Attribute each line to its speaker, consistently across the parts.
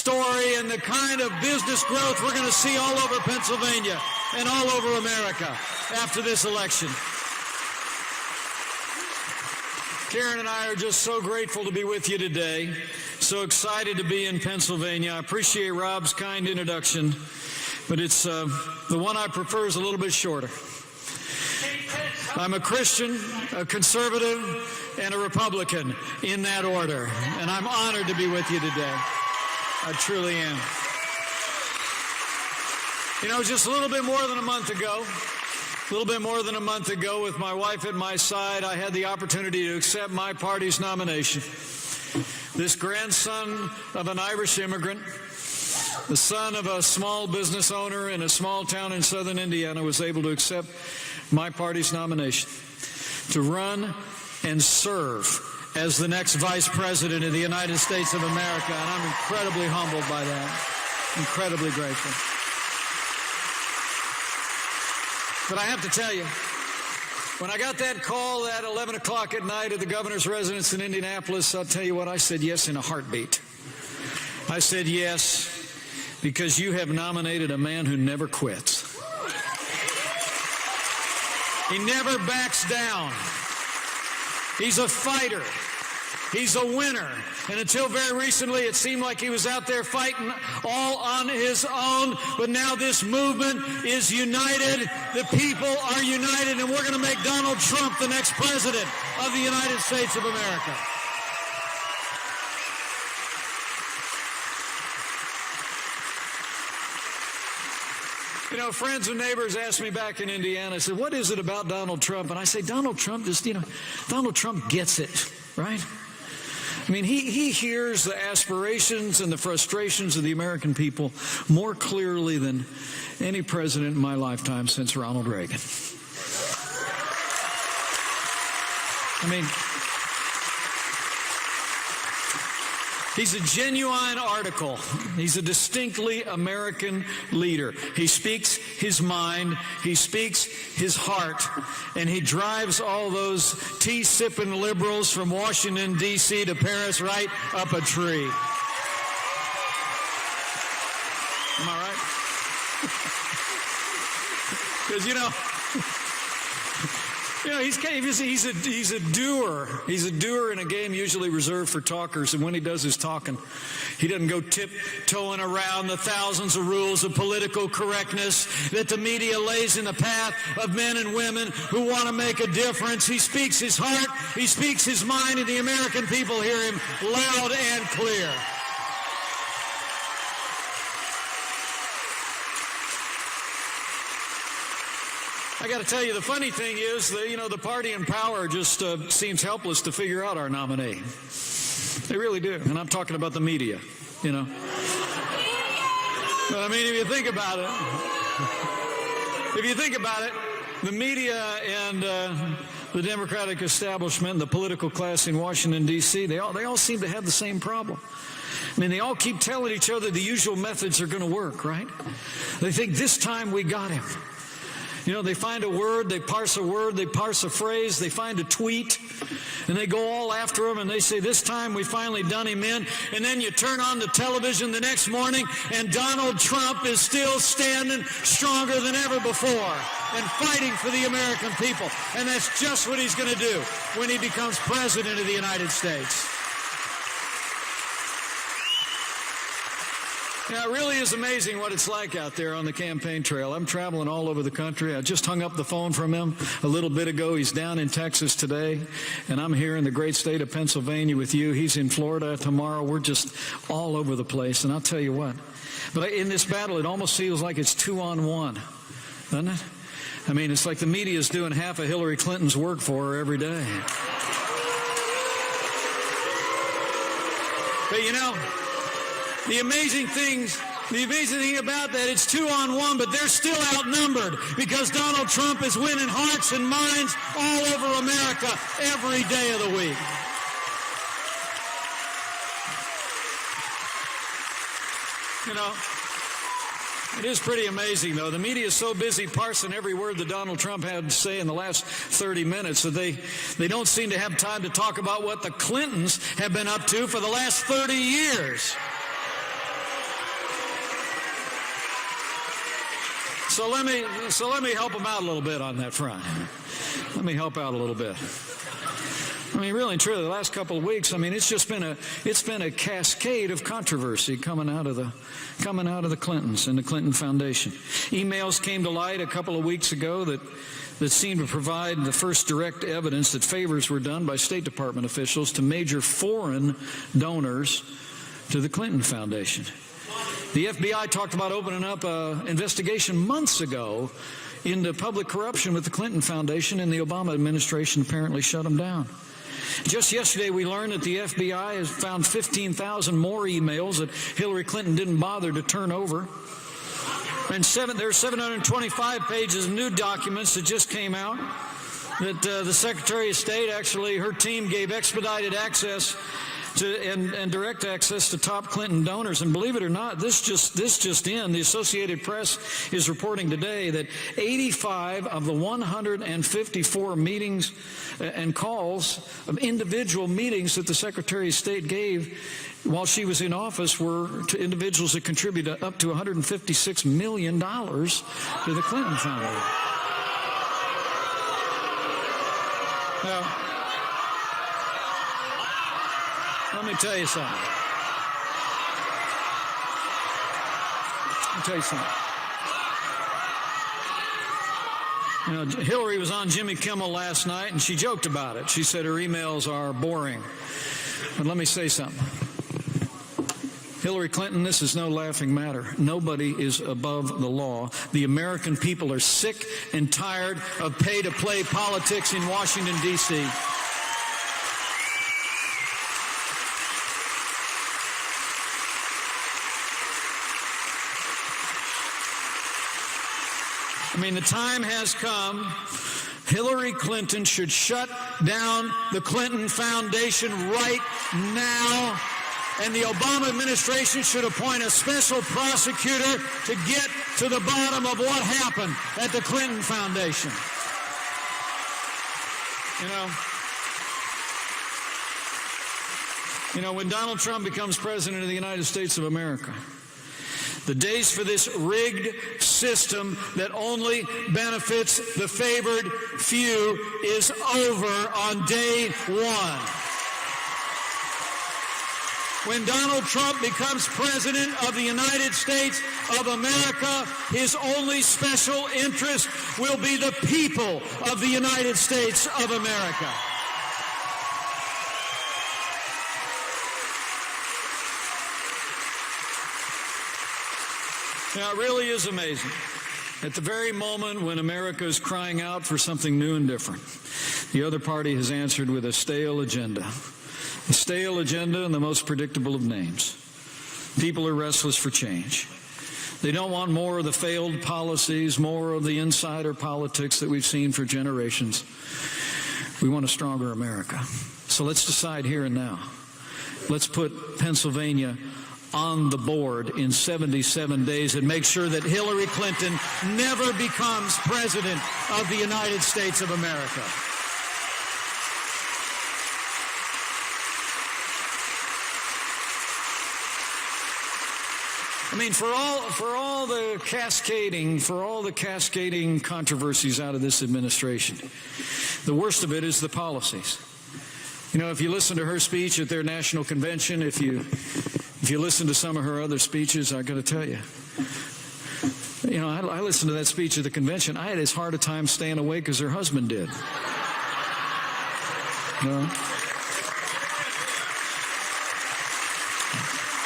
Speaker 1: story and the kind of business growth we're going to see all over Pennsylvania and all over America after this election. Karen and I are just so grateful to be with you today, so excited to be in Pennsylvania. I appreciate Rob's kind introduction, but it's the one I prefer is a little bit shorter. I'm a Christian, a conservative, and a Republican in that order, and I'm honored to be with you today. I truly am. You know, just a little bit more than a month ago, with my wife at my side, I had the opportunity to accept my party's nomination. This grandson of an Irish immigrant, the son of a small business owner in a small town in southern Indiana, was able to accept my party's nomination to run and serve as the next vice president of the United States of America. And I'm incredibly humbled by that, incredibly grateful. But I have to tell you, when I got that call at 11 o'clock at night at the governor's residence in Indianapolis, I'll tell you what, I said yes in a heartbeat. I said yes because you have nominated a man who never quits. He never backs down. He's a fighter. He's a winner. And until very recently, it seemed like he was out there fighting all on his own. But now this movement is united. The people are united, and we're going to make Donald Trump the next president of the United States of America. You know, friends and neighbors asked me back in Indiana, I said, what is it about Donald Trump? And I say, Donald Trump just, Donald Trump gets it, right? I mean, he hears the aspirations and the frustrations of the American people more clearly than any president in my lifetime since Ronald Reagan. I mean, he's a genuine article. He's a distinctly American leader. He speaks his mind, he speaks his heart, and he drives all those tea-sipping liberals from Washington, D.C. to Paris right up a tree. Am I right? Because, he's a doer. He's a doer in a game usually reserved for talkers, and when he does his talking, he doesn't go tiptoeing around the thousands of rules of political correctness that the media lays in the path of men and women who want to make a difference. He speaks his heart, he speaks his mind, and the American people hear him loud and clear. I got to tell you, the funny thing is that, the party in power just seems helpless to figure out our nominee. They really do. And I'm talking about the media, But I mean, if you think about it, the media and the Democratic establishment and the political class in Washington, D.C., they all seem to have the same problem. I mean, they all keep telling each other the usual methods are going to work, right? They think this time we got him. They find a word, they parse a phrase, they find a tweet, and they go all after him, and they say, this time we finally done him in. And then you turn on the television the next morning, and Donald Trump is still standing stronger than ever before and fighting for the American people. And that's just what he's going to do when he becomes president of the United States. It really is amazing what it's like out there on the campaign trail. I'm traveling all over the country. I just hung up the phone from him a little bit ago. He's down in Texas today, and I'm here in the great state of Pennsylvania with you. He's in Florida tomorrow. We're just all over the place, and I'll tell you what. But in this battle, it almost feels like it's 2-on-1, doesn't it? I mean, it's like the media is doing half of Hillary Clinton's work for her every day. But the amazing thing about that, it's 2-on-1, but they're still outnumbered because Donald Trump is winning hearts and minds all over America every day of the week. It is pretty amazing, though. The media is so busy parsing every word that Donald Trump had to say in the last 30 minutes that they don't seem to have time to talk about what the Clintons have been up to for the last 30 years. So let me help them out a little bit on that front. Let me help out a little bit. I mean, really and truly, the last couple of weeks, I mean, it's been a cascade of controversy coming out of the Clintons and the Clinton Foundation. Emails came to light a couple of weeks ago that seemed to provide the first direct evidence that favors were done by State Department officials to major foreign donors to the Clinton Foundation. The FBI talked about opening up an investigation months ago into public corruption with the Clinton Foundation, and the Obama administration apparently shut them down. Just yesterday, we learned that the FBI has found 15,000 more emails that Hillary Clinton didn't bother to turn over. And there's 725 pages of new documents that just came out that the Secretary of State, actually, her team gave expedited access to and direct access to top Clinton donors. And believe it or not, this just in, the Associated Press is reporting today that 85 of the 154 meetings and calls of individual meetings that the Secretary of State gave while she was in office were to individuals that contributed up to $156 million to the Clinton Foundation. Now, let me tell you something. You know, Hillary was on Jimmy Kimmel last night, and she joked about it. She said her emails are boring. But let me say something. Hillary Clinton, this is no laughing matter. Nobody is above the law. The American people are sick and tired of pay-to-play politics in Washington, D.C. I mean, the time has come. Hillary Clinton should shut down the Clinton Foundation right now, and the Obama administration should appoint a special prosecutor to get to the bottom of what happened at the Clinton Foundation. You know, when Donald Trump becomes president of the United States of America, the days for this rigged system that only benefits the favored few is over on day one. When Donald Trump becomes president of the United States of America, his only special interest will be the people of the United States of America. Now, it really is amazing. At the very moment when America is crying out for something new and different, the other party has answered with a stale agenda. A stale agenda in the most predictable of names. People are restless for change. They don't want more of the failed policies, more of the insider politics that we've seen for generations. We want a stronger America. So let's decide here and now. Let's put Pennsylvania on the board in 77 days and make sure that Hillary Clinton never becomes president of the United States of America. I mean, for all the cascading controversies out of this administration, the worst of it is the policies. You know, if you listen to her speech at their national convention, if you listen to some of her other speeches, I got to tell you, I listened to that speech at the convention. I had as hard a time staying awake as her husband did.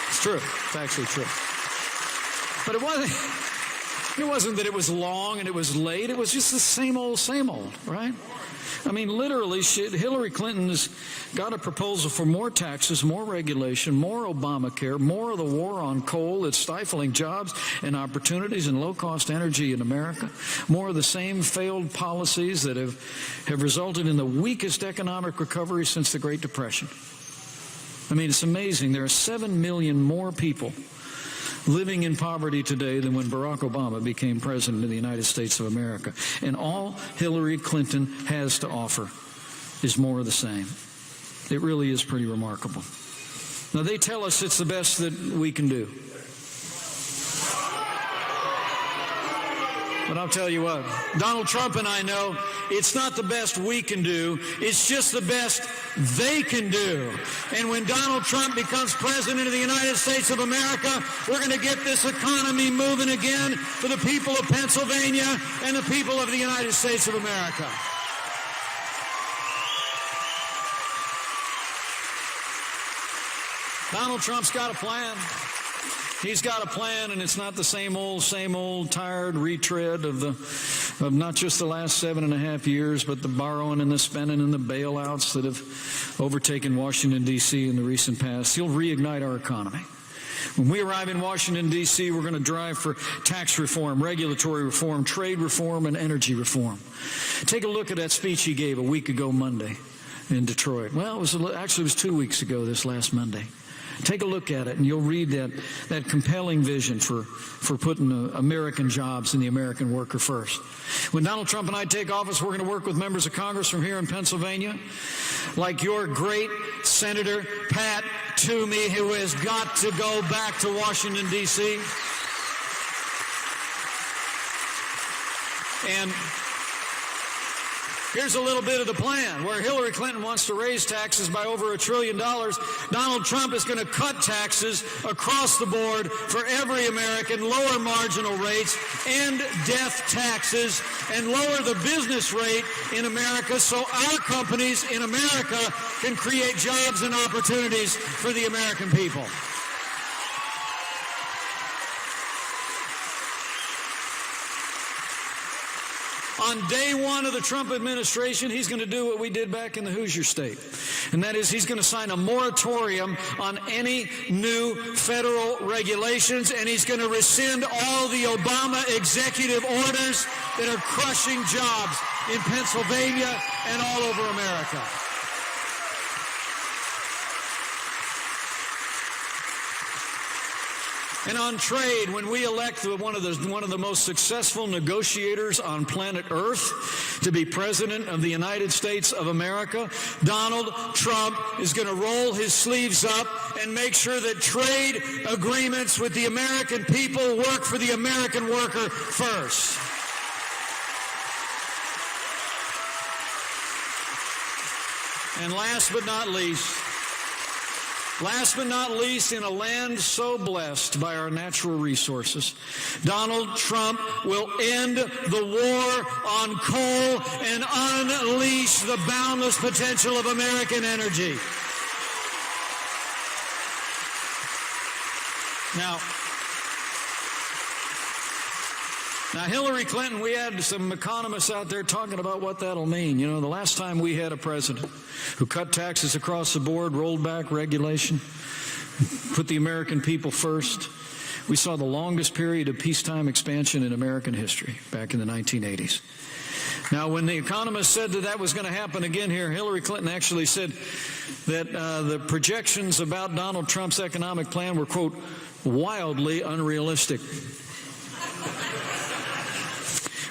Speaker 1: It's true. It's actually true. But it wasn't that it was long and it was late. It was just the same old, right? I mean, literally, Hillary Clinton has got a proposal for more taxes, more regulation, more Obamacare, more of the war on coal that's stifling jobs and opportunities and low-cost energy in America, more of the same failed policies that have resulted in the weakest economic recovery since the Great Depression. I mean, it's amazing. There are 7 million more people living in poverty today than when Barack Obama became president of the United States of America. And all Hillary Clinton has to offer is more of the same. It really is pretty remarkable. Now, they tell us it's the best that we can do. But I'll tell you what, Donald Trump and I know it's not the best we can do, it's just the best they can do. And when Donald Trump becomes president of the United States of America, we're going to get this economy moving again for the people of Pennsylvania and the people of the United States of America. Donald Trump's got a plan. He's got a plan, and it's not the same old tired retread of not just the last 7.5 years, but the borrowing and the spending and the bailouts that have overtaken Washington, D.C. in the recent past. He'll reignite our economy. When we arrive in Washington, D.C., we're going to drive for tax reform, regulatory reform, trade reform, and energy reform. Take a look at that speech he gave a week ago Monday in Detroit. Well, it was 2 weeks ago this last Monday. Take a look at it, and you'll read that compelling vision for putting American jobs and the American worker first. When Donald Trump and I take office, we're going to work with members of Congress from here in Pennsylvania, like your great Senator Pat Toomey, who has got to go back to Washington, D.C. And here's a little bit of the plan. Where Hillary Clinton wants to raise taxes by over $1 trillion, Donald Trump is going to cut taxes across the board for every American, lower marginal rates, end death taxes, and lower the business rate in America so our companies in America can create jobs and opportunities for the American people. On day one of the Trump administration, he's going to do what we did back in the Hoosier State. And that is he's going to sign a moratorium on any new federal regulations, and he's going to rescind all the Obama executive orders that are crushing jobs in Pennsylvania and all over America. And on trade, when we elect one of the most successful negotiators on planet Earth to be president of the United States of America, Donald Trump is going to roll his sleeves up and make sure that trade agreements with the American people work for the American worker first. And last but not least, in a land so blessed by our natural resources, Donald Trump will end the war on coal and unleash the boundless potential of American energy. Now, Hillary Clinton, we had some economists out there talking about what that'll mean. You know, the last time we had a president who cut taxes across the board, rolled back regulation, put the American people first, we saw the longest period of peacetime expansion in American history back in the 1980s. Now, when the economists said that was going to happen again here, Hillary Clinton actually said that the projections about Donald Trump's economic plan were, quote, wildly unrealistic.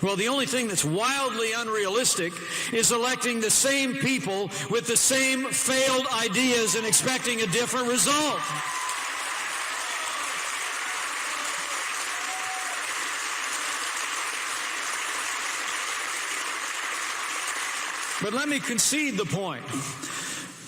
Speaker 1: Well, the only thing that's wildly unrealistic is electing the same people with the same failed ideas and expecting a different result. But let me concede the point.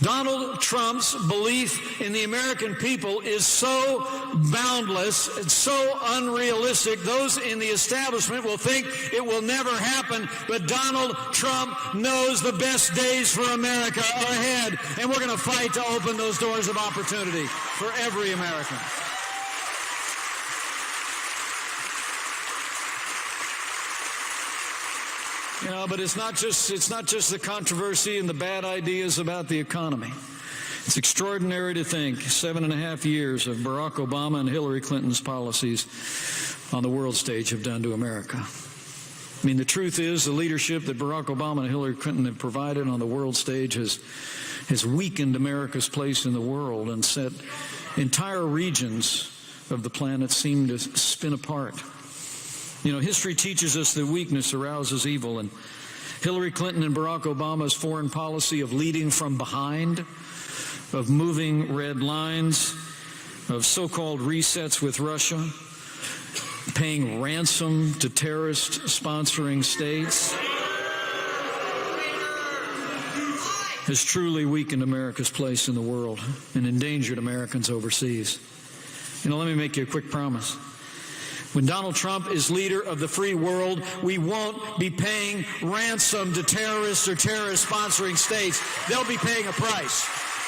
Speaker 1: Donald Trump's belief in the American people is so boundless, it's so unrealistic, those in the establishment will think it will never happen, but Donald Trump knows the best days for America are ahead, and we're going to fight to open those doors of opportunity for every American. You know, but it's not just the controversy and the bad ideas about the economy. It's extraordinary to think 7.5 years of Barack Obama and Hillary Clinton's policies on the world stage have done to America. I mean, the truth is the leadership that Barack Obama and Hillary Clinton have provided on the world stage has weakened America's place in the world and set entire regions of the planet seem to spin apart. You know, history teaches us that weakness arouses evil, and Hillary Clinton and Barack Obama's foreign policy of leading from behind, of moving red lines, of so-called resets with Russia, paying ransom to terrorist sponsoring states has truly weakened America's place in the world and endangered Americans overseas. Let me make you a quick promise. When Donald Trump is leader of the free world, we won't be paying ransom to terrorists or terrorist sponsoring states. They'll be paying a price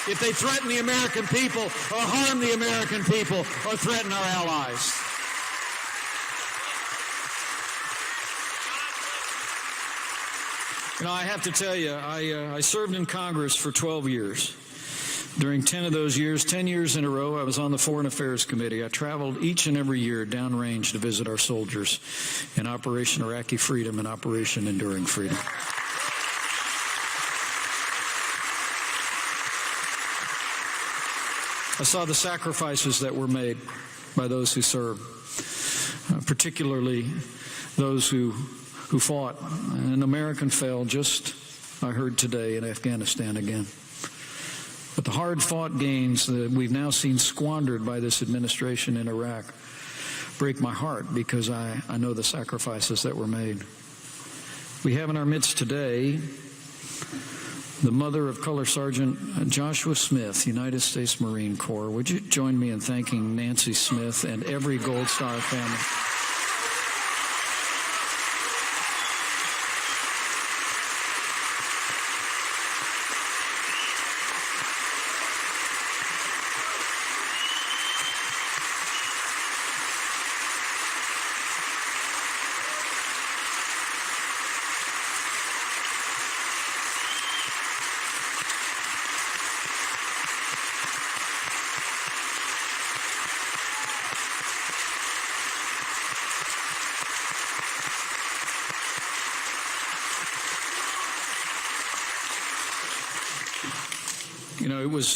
Speaker 1: if they threaten the American people or harm the American people or threaten our allies. I have to tell you, I served in Congress for 12 years. During 10 of those years, 10 years in a row, I was on the Foreign Affairs Committee. I traveled each and every year downrange to visit our soldiers in Operation Iraqi Freedom and Operation Enduring Freedom. I saw the sacrifices that were made by those who served, particularly those who fought. An American fell, just, I heard today, in Afghanistan again. But the hard-fought gains that we've now seen squandered by this administration in Iraq break my heart because I know the sacrifices that were made. We have in our midst today the mother of Color Sergeant Joshua Smith, United States Marine Corps. Would you join me in thanking Nancy Smith and every Gold Star family?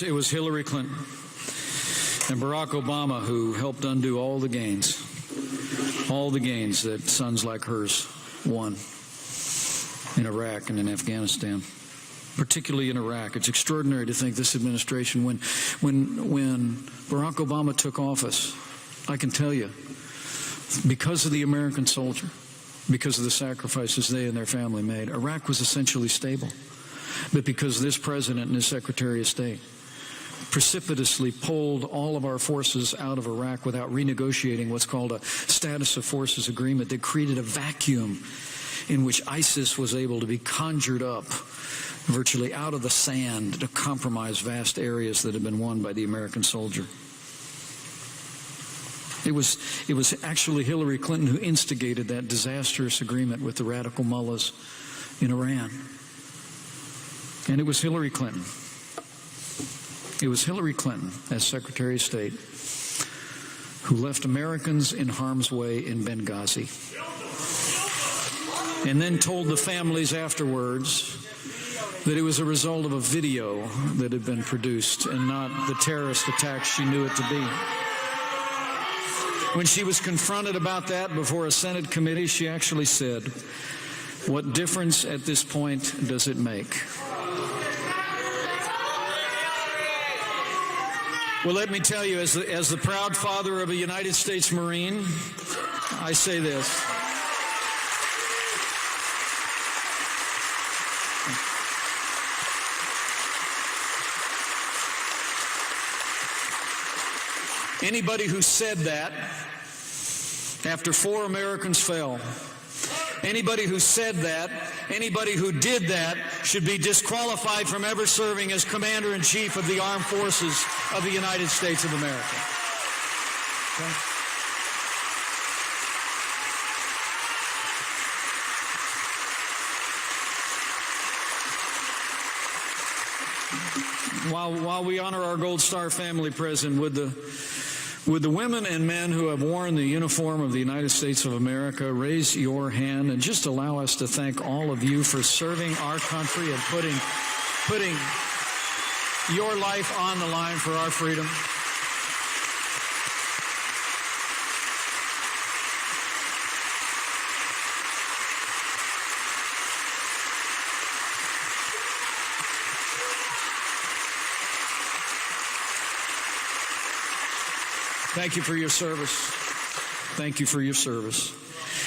Speaker 1: It was Hillary Clinton and Barack Obama who helped undo all the gains that sons like hers won in Iraq and in Afghanistan, particularly in Iraq. It's extraordinary to think this administration, when Barack Obama took office, I can tell you, because of the American soldier, because of the sacrifices they and their family made, Iraq was essentially stable. But because this president and his Secretary of State precipitously pulled all of our forces out of Iraq without renegotiating what's called a status of forces agreement, they created a vacuum in which ISIS was able to be conjured up virtually out of the sand to compromise vast areas that had been won by the American soldier. It was actually Hillary Clinton who instigated that disastrous agreement with the radical mullahs in Iran. And it was Hillary Clinton. It was Hillary Clinton, as Secretary of State, who left Americans in harm's way in Benghazi and then told the families afterwards that it was a result of a video that had been produced and not the terrorist attack she knew it to be. When she was confronted about that before a Senate committee, she actually said, "What difference at this point does it make?" Well, let me tell you, as the proud father of a United States Marine, I say this. Anybody who said that after 4 Americans fell, anybody who said that, anybody who did that should be disqualified from ever serving as Commander-in-Chief of the Armed Forces of the United States of America. Okay? While we honor our Gold Star family, President, would the women and men who have worn the uniform of the United States of America raise your hand and just allow us to thank all of you for serving our country and putting your life on the line for our freedom. Thank you for your service. Thank you for your service.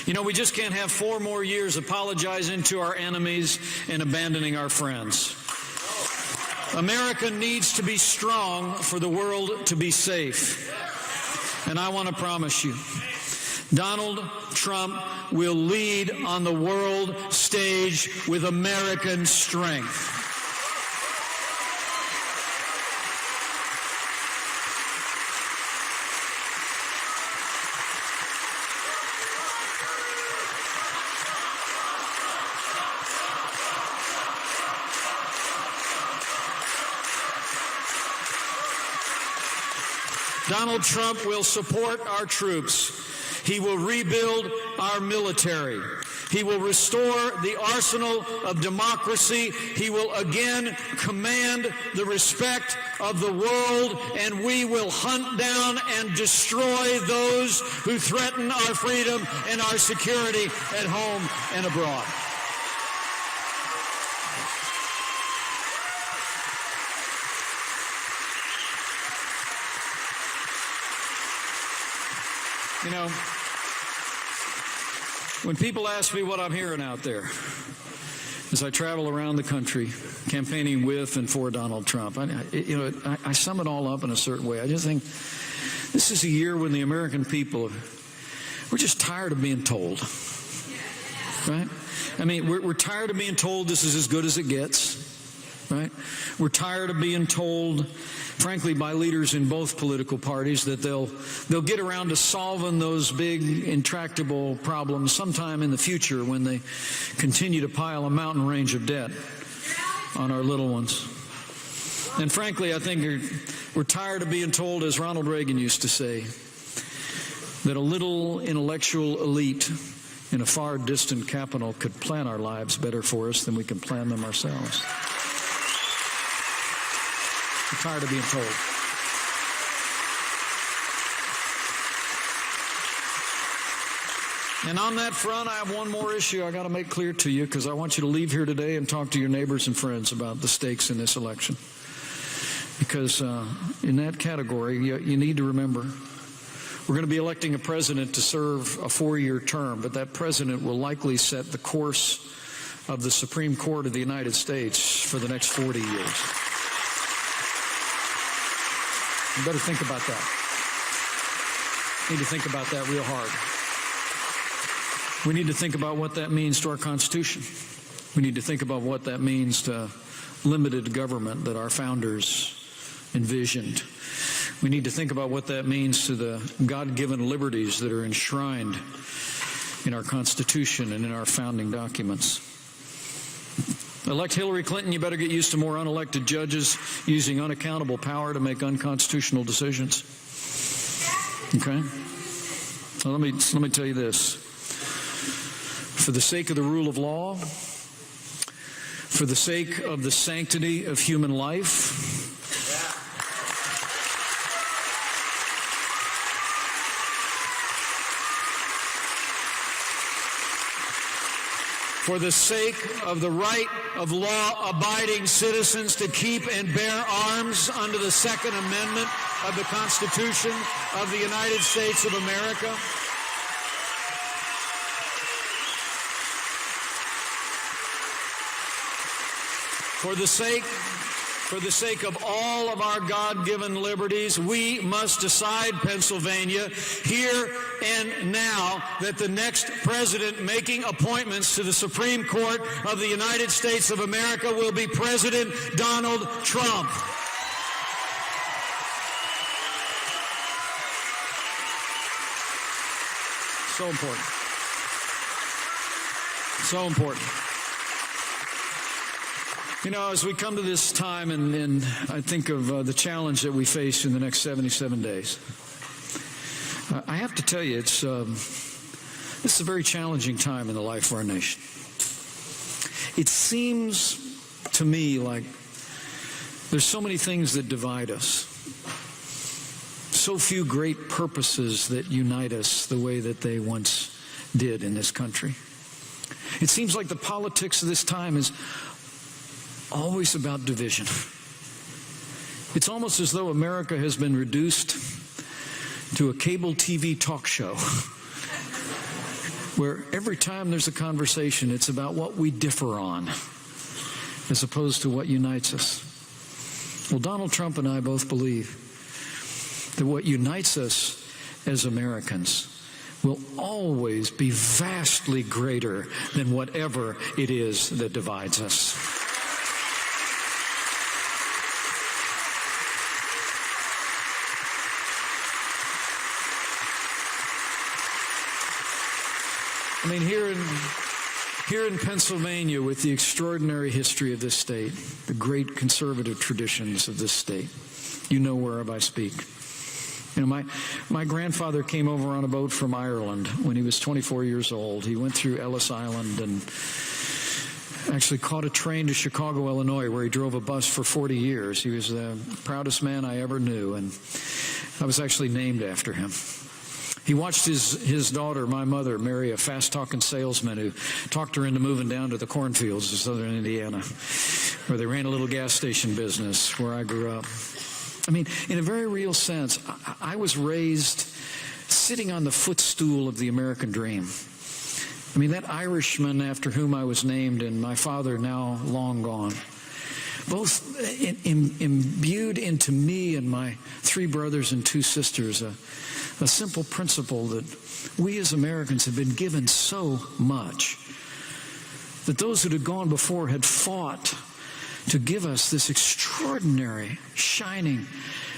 Speaker 1: You know, we just can't have 4 more years apologizing to our enemies and abandoning our friends. America needs to be strong for the world to be safe. And I want to promise you, Donald Trump will lead on the world stage with American strength. Donald Trump will support our troops. He will rebuild our military. He will restore the arsenal of democracy. He will again command the respect of the world, and we will hunt down and destroy those who threaten our freedom and our security at home and abroad. You know, when people ask me what I'm hearing out there as I travel around the country campaigning with and for Donald Trump, I sum it all up in a certain way. I just think this is a year when the American people, we're just tired of being told, right? I mean, we're tired of being told this is as good as it gets, right? We're tired of being told, frankly, by leaders in both political parties that they'll get around to solving those big, intractable problems sometime in the future when they continue to pile a mountain range of debt on our little ones. And frankly, I think we're tired of being told, as Ronald Reagan used to say, that a little intellectual elite in a far distant capital could plan our lives better for us than we can plan them ourselves. I'm tired of being told. And on that front, I have one more issue I got to make clear to you, because I want you to leave here today and talk to your neighbors and friends about the stakes in this election. Because in that category, you need to remember, we're going to be electing a president to serve a 4-year term, but that president will likely set the course of the Supreme Court of the United States for the next 40 years. You better think about that. You need to think about that real hard. We need to think about what that means to our Constitution. We need to think about what that means to limited government that our founders envisioned. We need to think about what that means to the God-given liberties that are enshrined in our Constitution and in our founding documents. Elect Hillary Clinton, you better get used to more unelected judges using unaccountable power to make unconstitutional decisions. Okay? So let me tell you this. For the sake of the rule of law, for the sake of the sanctity of human life, for the sake of the right of law-abiding citizens to keep and bear arms under the Second Amendment of the Constitution of the United States of America. For the sake of all of our God-given liberties, we must decide, Pennsylvania, here and now, that the next president making appointments to the Supreme Court of the United States of America will be President Donald Trump. So important. So important. You know, as we come to this time, and I think of the challenge that we face in the next 77 days, I have to tell you, this is a very challenging time in the life of our nation. It seems to me like there's so many things that divide us, so few great purposes that unite us the way that they once did in this country. It seems like the politics of this time is always about division. It's almost as though America has been reduced to a cable TV talk show where every time there's a conversation, it's about what we differ on as opposed to what unites us. Well, Donald Trump and I both believe that what unites us as Americans will always be vastly greater than whatever it is that divides us. I mean, here in Pennsylvania, with the extraordinary history of this state, the great conservative traditions of this state, you know whereof I speak. You know, my grandfather came over on a boat from Ireland when he was 24 years old. He went through Ellis Island and actually caught a train to Chicago, Illinois, where he drove a bus for 40 years. He was the proudest man I ever knew, and I was actually named after him. He watched his daughter, my mother, marry a fast-talking salesman who talked her into moving down to the cornfields of southern Indiana, where they ran a little gas station business where I grew up. I mean, in a very real sense, I was raised sitting on the footstool of the American dream. I mean, that Irishman after whom I was named and my father now long gone, both imbued into me and my 3 brothers and 2 sisters a simple principle that we as Americans have been given so much, that those who had gone before had fought to give us this extraordinary, shining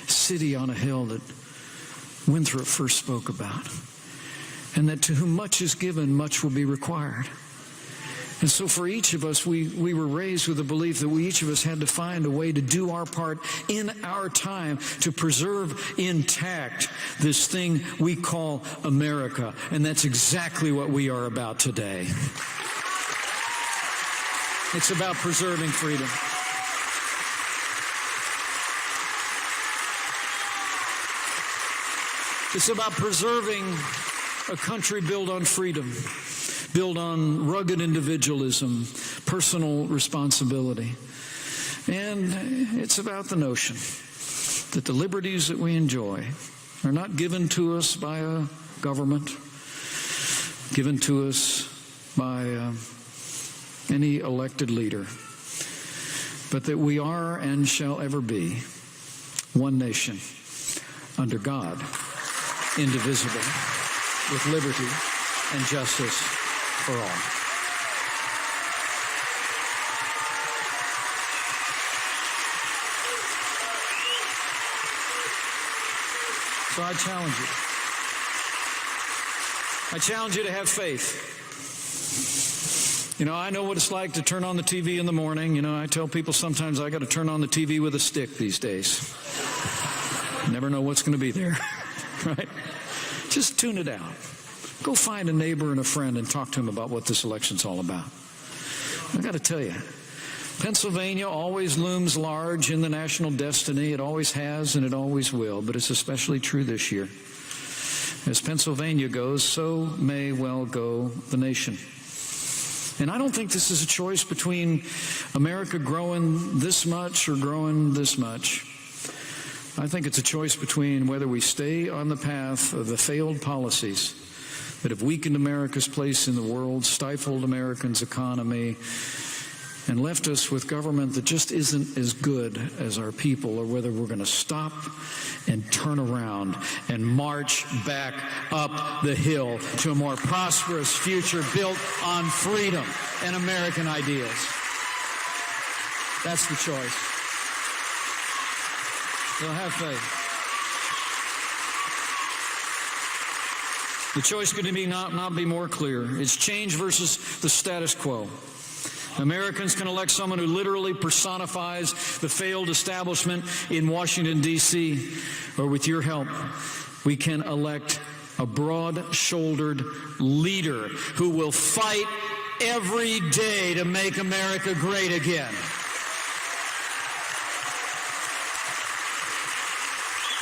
Speaker 1: city on a hill that Winthrop first spoke about, and that to whom much is given, much will be required. And so for each of us, we were raised with the belief that we each of us had to find a way to do our part in our time to preserve intact this thing we call America. And that's exactly what we are about today. It's about preserving freedom. It's about preserving a country built on freedom, built on rugged individualism, personal responsibility. And it's about the notion that the liberties that we enjoy are not given to us by a government, given to us by any elected leader, but that we are and shall ever be one nation under God, indivisible, with liberty and justice for all. So I challenge you. I challenge you to have faith. You know, I know what it's like to turn on the TV in the morning. You know, I tell people sometimes I got to turn on the TV with a stick these days. You never know what's going to be there, right? Just tune it out. Go find a neighbor and a friend and talk to them about what this election's all about. I got to tell you, Pennsylvania always looms large in the national destiny. It always has and it always will, but it's especially true this year. As Pennsylvania goes, so may well go the nation. And I don't think this is a choice between America growing this much or growing this much. I think it's a choice between whether we stay on the path of the failed policies that have weakened America's place in the world, stifled Americans' economy, and left us with government that just isn't as good as our people, or whether we're going to stop and turn around and march back up the hill to a more prosperous future built on freedom and American ideals. That's the choice. So have faith. The choice could be not be more clear. It's change versus the status quo. Americans can elect someone who literally personifies the failed establishment in Washington, D.C., or with your help, we can elect a broad-shouldered leader who will fight every day to make America great again.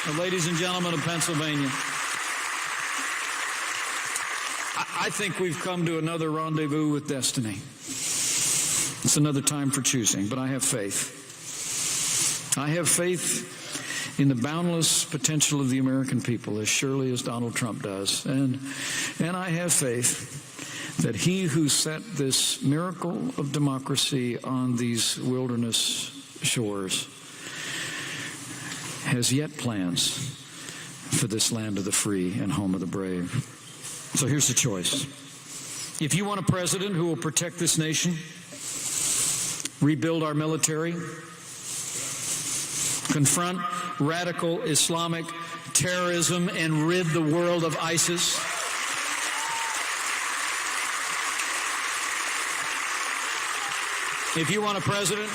Speaker 1: Now, ladies and gentlemen of Pennsylvania, I think we've come to another rendezvous with destiny. It's another time for choosing, but I have faith. I have faith in the boundless potential of the American people as surely as Donald Trump does. And I have faith that he who set this miracle of democracy on these wilderness shores has yet plans for this land of the free and home of the brave. So here's the choice. If you want a president who will protect this nation, rebuild our military, confront radical Islamic terrorism, and rid the world of ISIS, if you want a president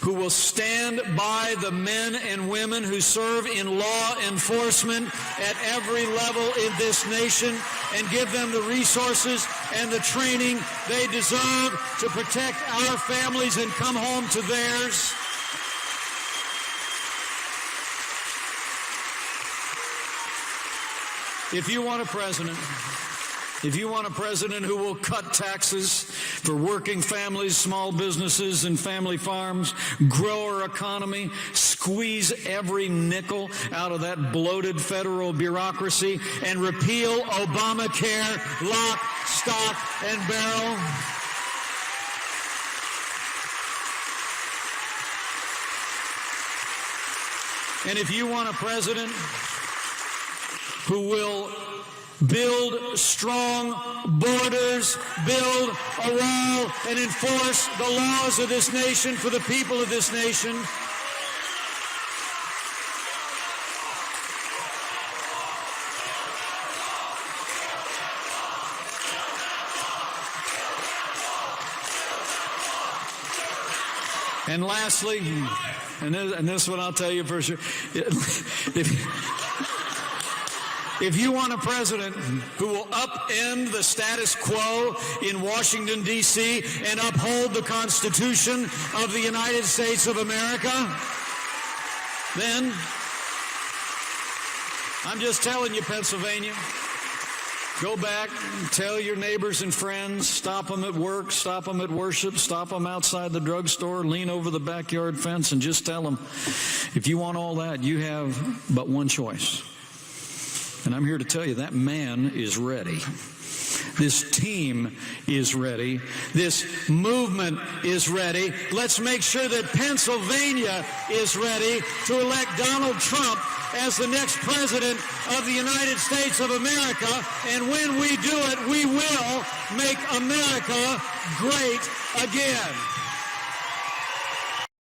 Speaker 1: who will stand by the men and women who serve in law enforcement at every level in this nation and give them the resources and the training they deserve to protect our families and come home to theirs. If you want a president who will cut taxes for working families, small businesses, and family farms, grow our economy, squeeze every nickel out of that bloated federal bureaucracy, and repeal Obamacare, lock, stock, and barrel. And if you want a president who will build strong borders, build a wall, and enforce the laws of this nation for the people of this nation, and lastly, and this one I'll tell you for sure, if you want a president who will upend the status quo in Washington, D.C., and uphold the Constitution of the United States of America, then I'm just telling you, Pennsylvania, go back and tell your neighbors and friends, stop them at work, stop them at worship, stop them outside the drugstore, lean over the backyard fence, and just tell them, if you want all that, you have but one choice. And I'm here to tell you that man is ready. This team is ready. This movement is ready. Let's make sure that Pennsylvania is ready to elect Donald Trump as the next president of the United States of America. And when we do it, we will make America great again.